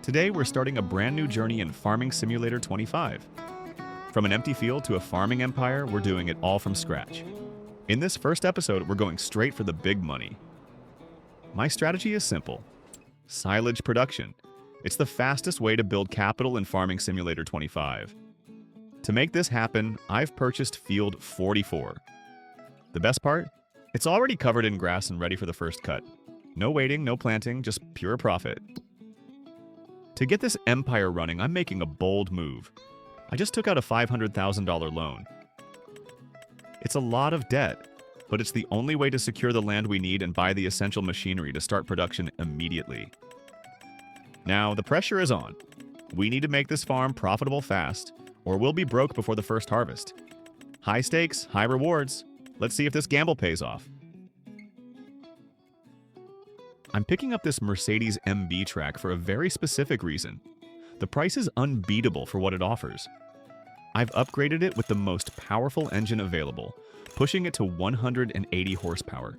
Today we're starting a brand new journey in Farming Simulator 25. From an empty field to a farming empire, we're doing it all from scratch. In this first episode, we're going straight for the big money. My strategy is simple. Silage production. It's the fastest way to build capital in Farming Simulator 25. To make this happen, I've purchased Field 44. The best part? It's already covered in grass and ready for the first cut. No waiting, no planting, just pure profit. To get this empire running, I'm making a bold move. I just took out a $500,000 loan. It's a lot of debt, but it's the only way to secure the land we need and buy the essential machinery to start production immediately. Now, the pressure is on. We need to make this farm profitable fast, or we'll be broke before the first harvest. High stakes, high rewards. Let's see if this gamble pays off. I'm picking up this Mercedes MB-Trac for a very specific reason. The price is unbeatable for what it offers. I've upgraded it with the most powerful engine available, pushing it to 180 horsepower.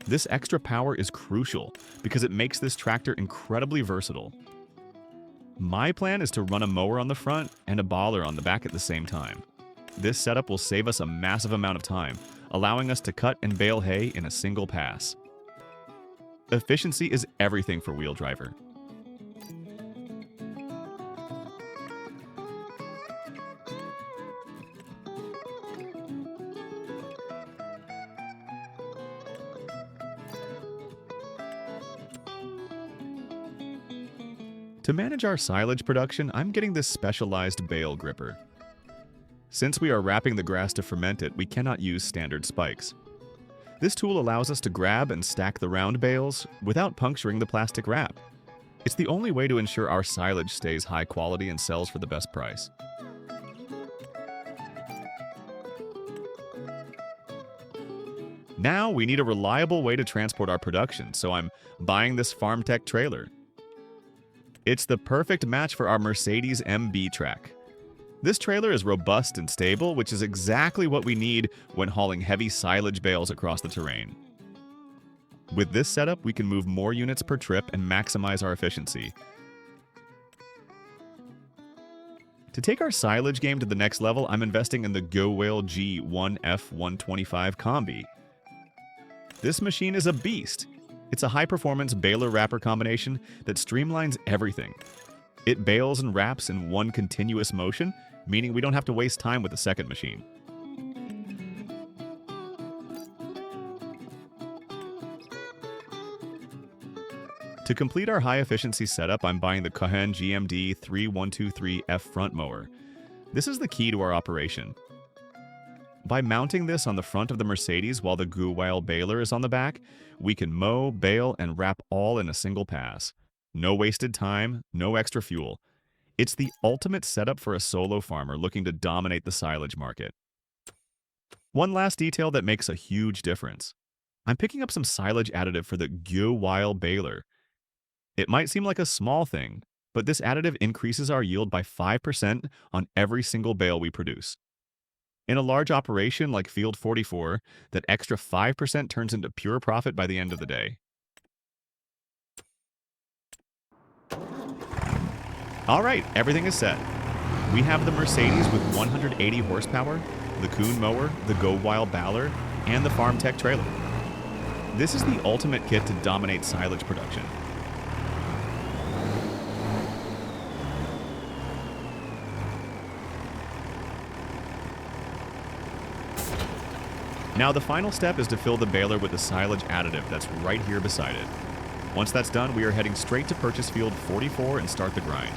This extra power is crucial because it makes this tractor incredibly versatile. My plan is to run a mower on the front and a baler on the back at the same time. This setup will save us a massive amount of time, allowing us to cut and bale hay in a single pass. Efficiency is everything for WheelDriver. To manage our silage production, I'm getting this specialized Bale Gripper. Since we are wrapping the grass to ferment it, we cannot use standard spikes. This tool allows us to grab and stack the round bales without puncturing the plastic wrap. It's the only way to ensure our silage stays high quality and sells for the best price. Now we need a reliable way to transport our production, so I'm buying this Farmtech trailer. It's the perfect match for our Mercedes MB-Trac. This trailer is robust and stable, which is exactly what we need when hauling heavy silage bales across the terrain. With this setup, we can move more units per trip and maximize our efficiency. To take our silage game to the next level, I'm investing in the Goweil G1F125 Kombi. This machine is a beast. It's a high-performance baler wrapper combination that streamlines everything. It bales and wraps in one continuous motion, meaning we don't have to waste time with the second machine. To complete our high-efficiency setup, I'm buying the Kuhn GMD 3123F front mower. This is the key to our operation. By mounting this on the front of the Mercedes while the Goweil baler is on the back, we can mow, bale, and wrap all in a single pass. No wasted time, no extra fuel. It's the ultimate setup for a solo farmer looking to dominate the silage market. One last detail that makes a huge difference. I'm picking up some silage additive for the Goweil baler. It might seem like a small thing, but this additive increases our yield by 5% on every single bale we produce. In a large operation like Field 44, that extra 5% turns into pure profit by the end of the day. All right, everything is set. We have the Mercedes with 180 horsepower, the Kuhn mower, the Goweil baler, and the Farmtech trailer. This is the ultimate kit to dominate silage production. Now the final step is to fill the baler with the silage additive that's right here beside it. Once that's done, we are heading straight to purchase Field 44 and start the grind.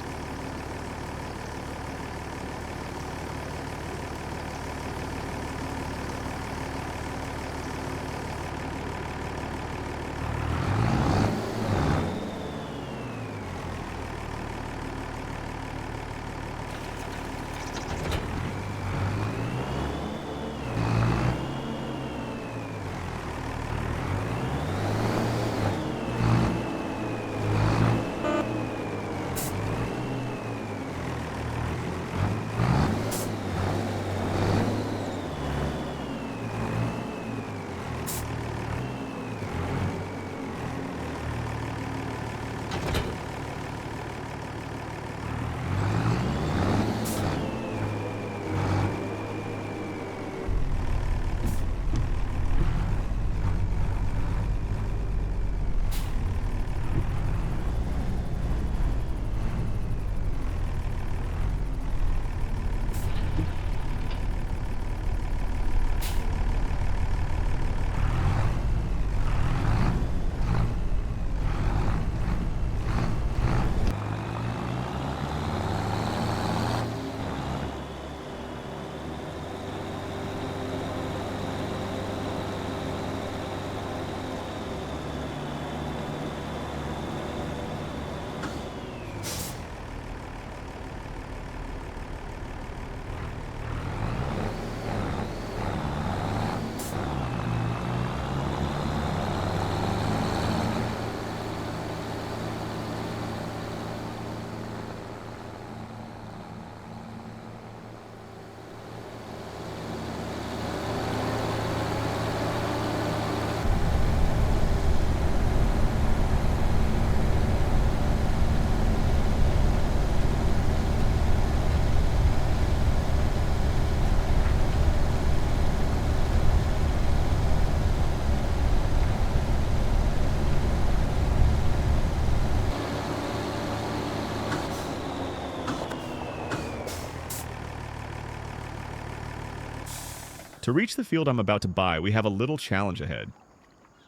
To reach the field I'm about to buy, we have a little challenge ahead.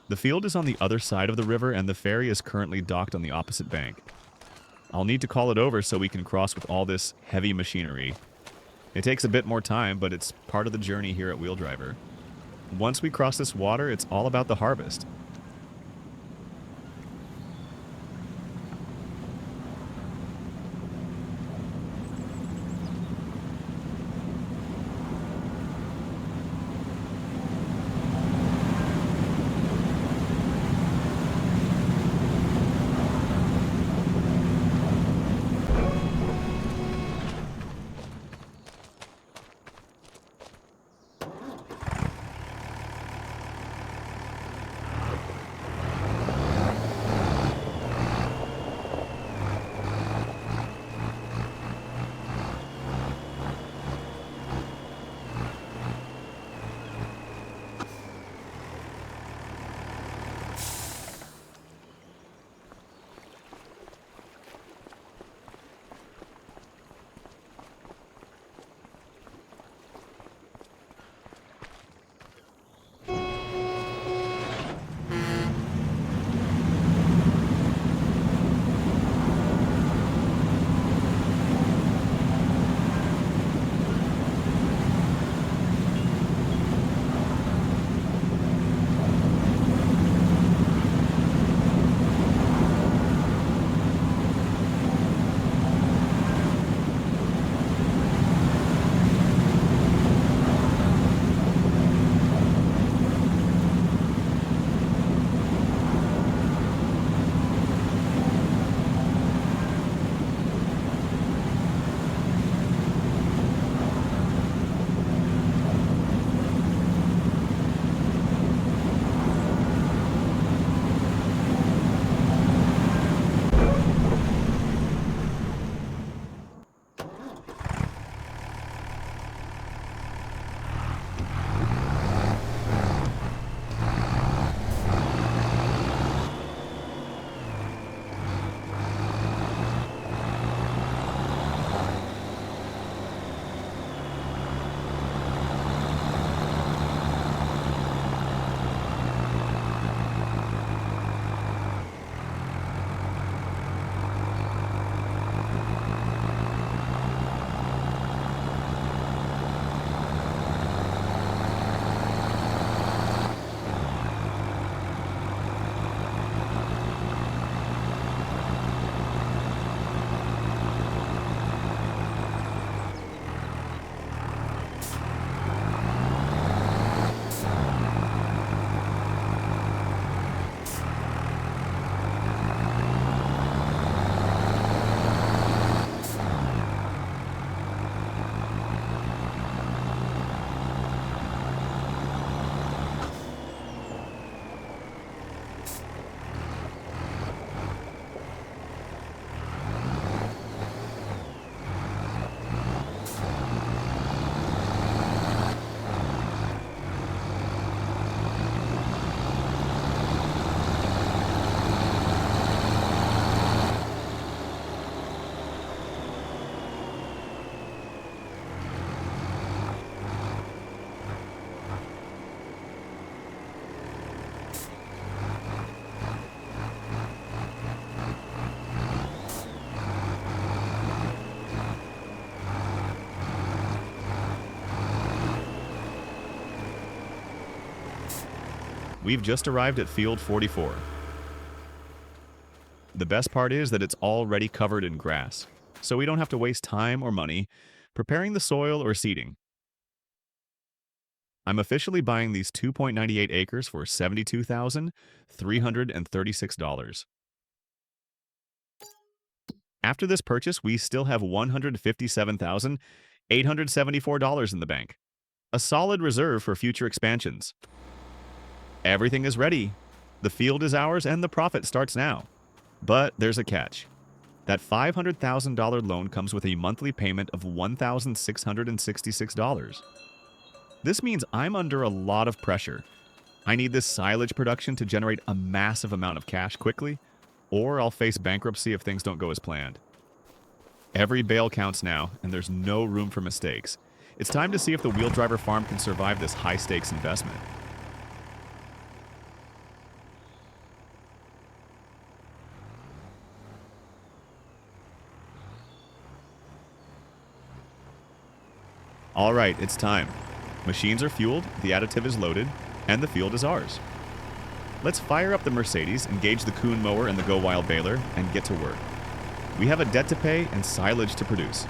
The field is on the other side of the river and the ferry is currently docked on the opposite bank. I'll need to call it over so we can cross with all this heavy machinery. It takes a bit more time, but it's part of the journey here at WheelDriver. Once we cross this water, it's all about the harvest. We've just arrived at field 44. The best part is that it's already covered in grass, so we don't have to waste time or money preparing the soil or seeding. I'm officially buying these 2.98 acres for $72,336. After this purchase, we still have $157,874 in the bank, a solid reserve for future expansions. Everything is ready. The field is ours and the profit starts now. But there's a catch. That $500,000 loan comes with a monthly payment of $1,666. This means I'm under a lot of pressure. I need this silage production to generate a massive amount of cash quickly, or I'll face bankruptcy if things don't go as planned. Every bale counts now, and there's no room for mistakes, It's time to see if the WheelDriver farm can survive this high-stakes investment. All right, it's time. Machines are fueled, the additive is loaded, and the field is ours. Let's fire up the Mercedes, engage the Kuhn Mower and the Goweil Baler, and get to work. We have a debt to pay and silage to produce.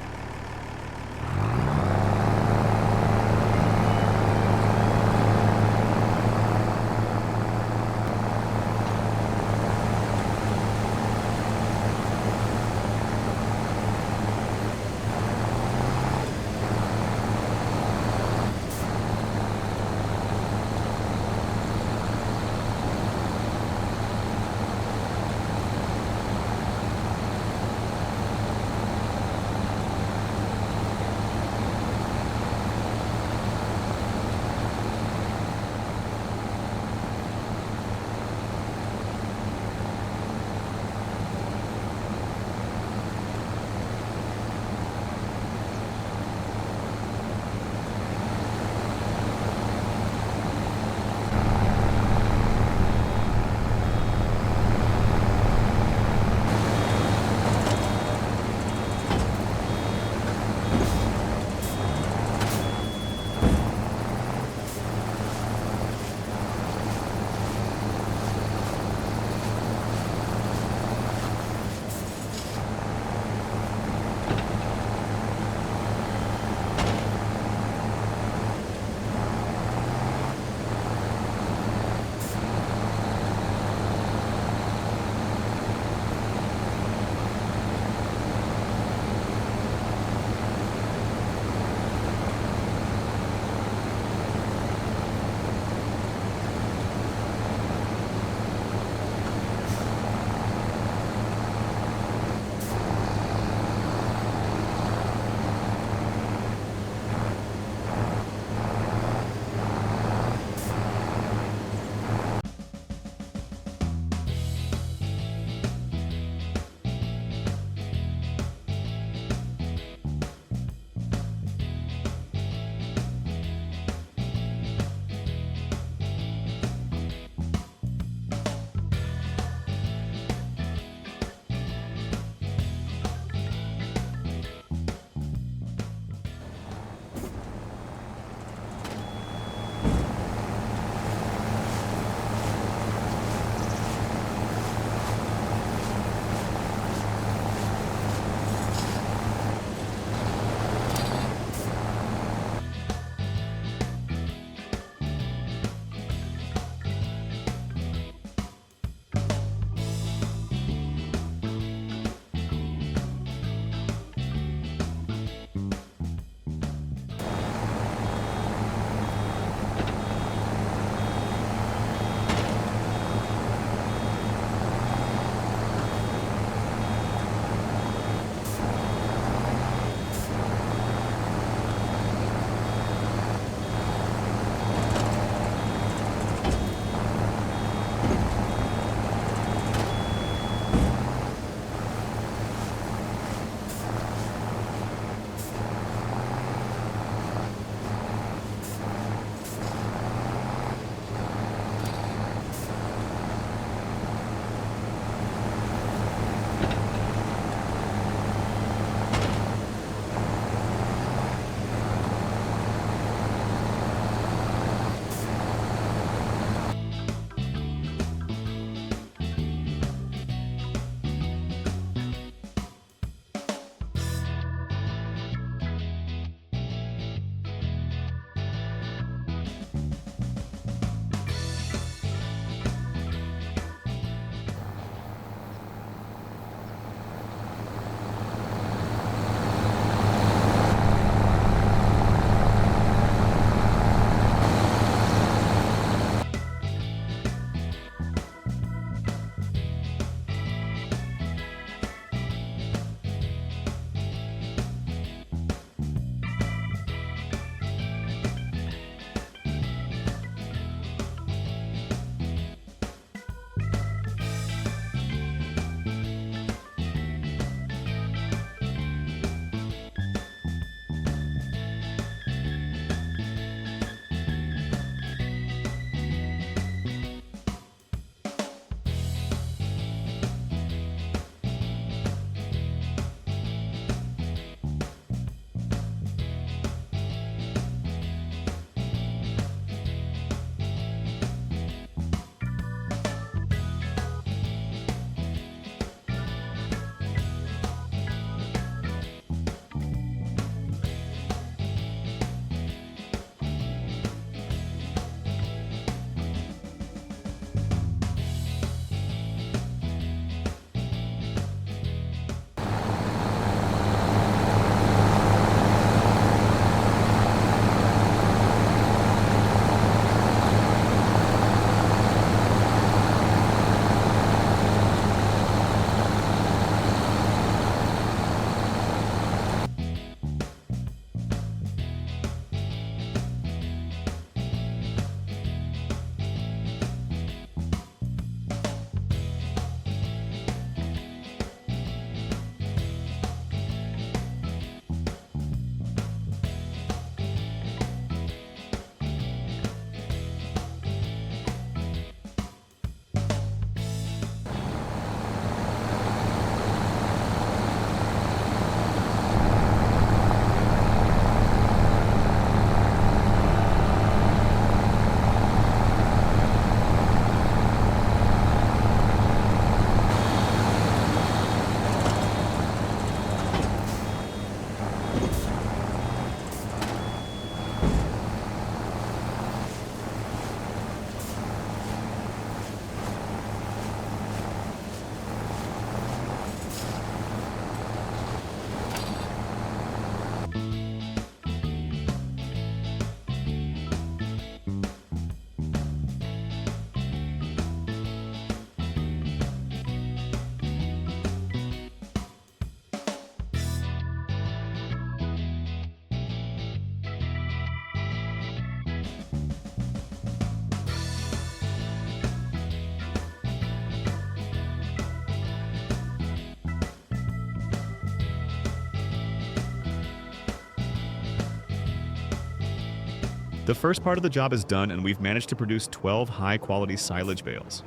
The first part of the job is done and we've managed to produce 12 high-quality silage bales.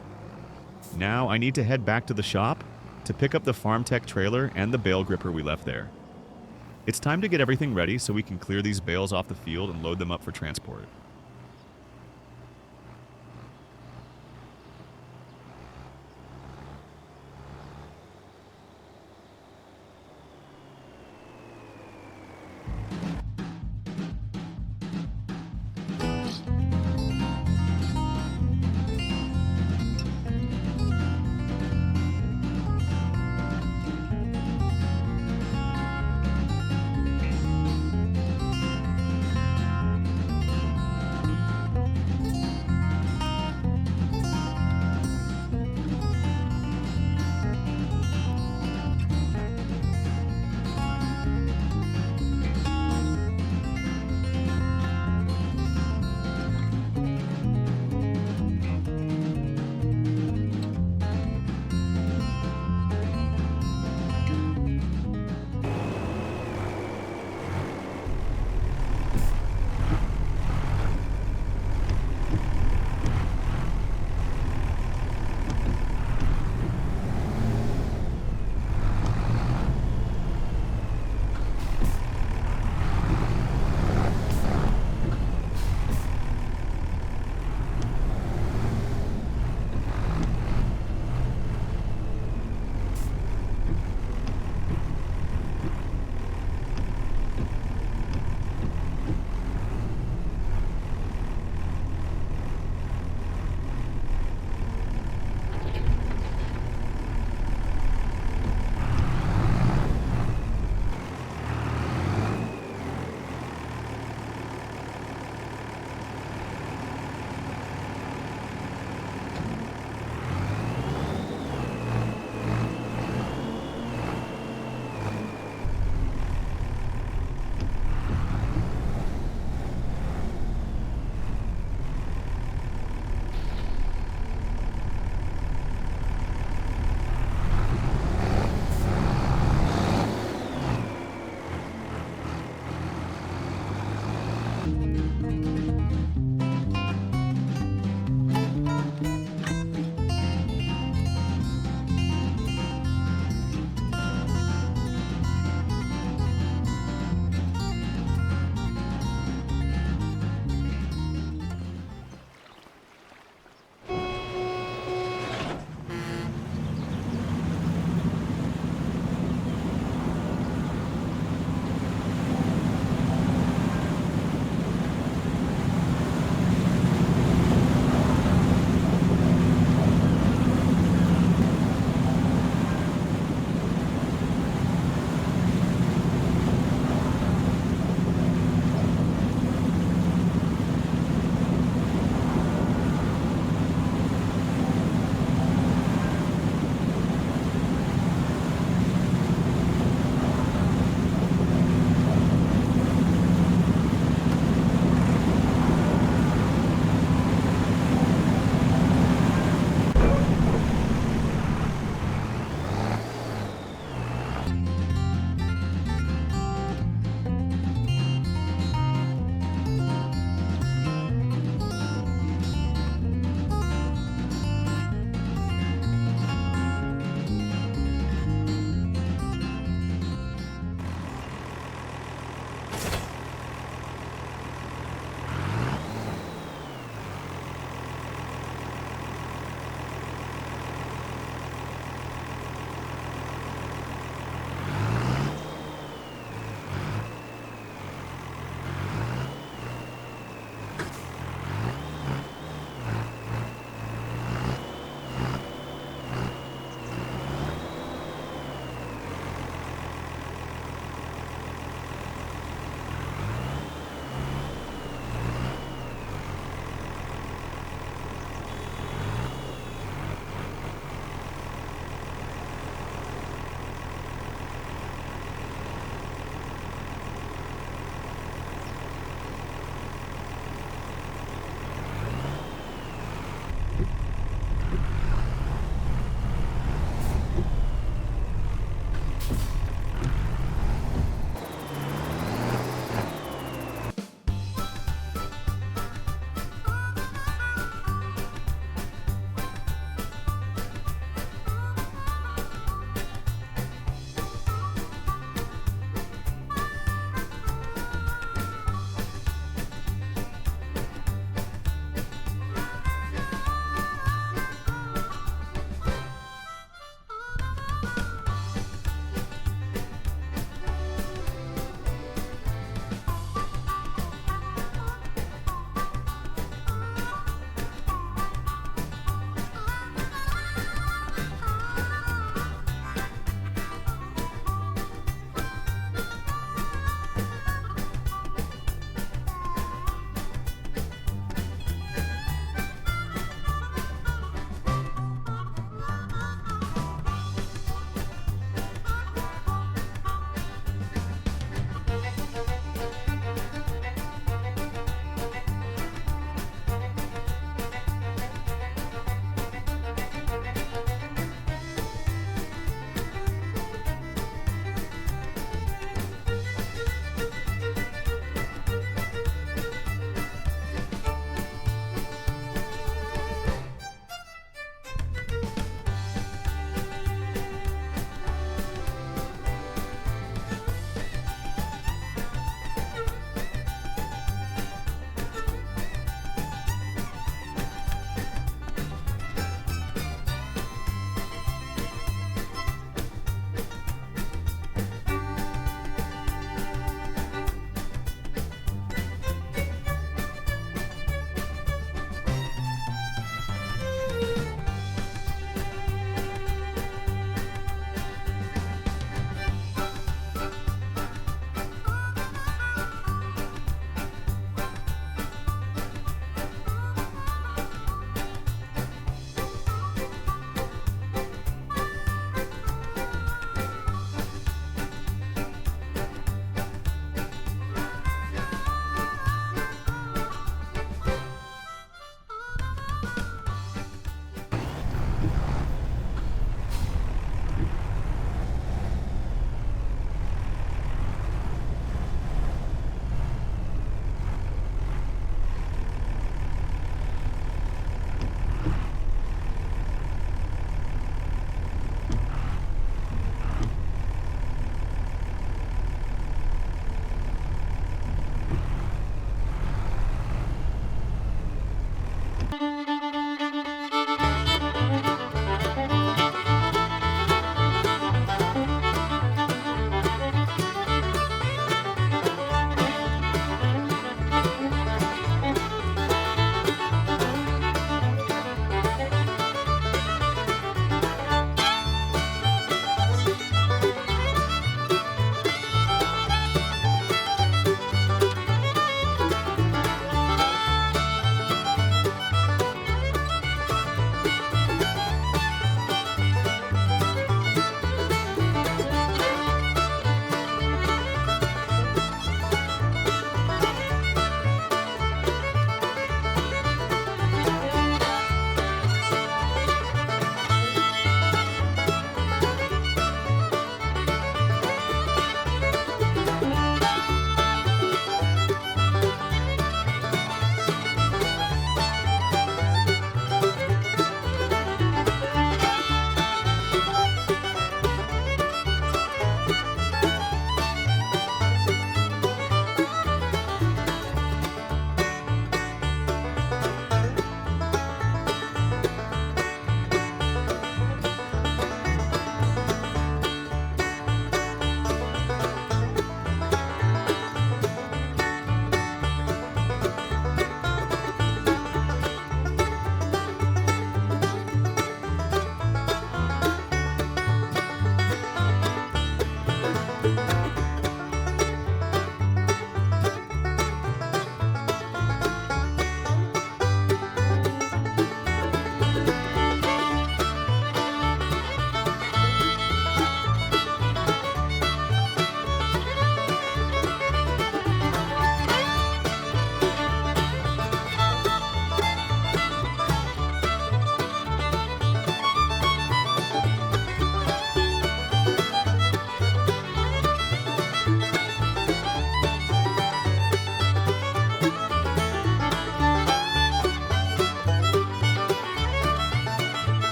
Now I need to head back to the shop to pick up the Farmtech trailer and the Bale Gripper we left there. It's time to get everything ready so we can clear these bales off the field and load them up for transport.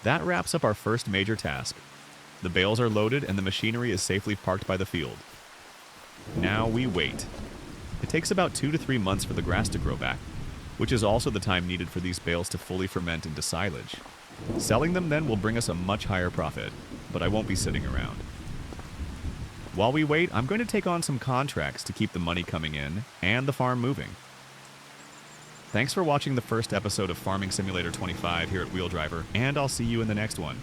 That wraps up our first major task. The bales are loaded and the machinery is safely parked by the field. Now we wait. It takes about 2 to 3 months for the grass to grow back, which is also the time needed for these bales to fully ferment into silage. Selling them then will bring us a much higher profit, but I won't be sitting around. While we wait, I'm going to take on some contracts to keep the money coming in and the farm moving. Thanks for watching the first episode of Farming Simulator 25 here at WheelDriver, and I'll see you in the next one.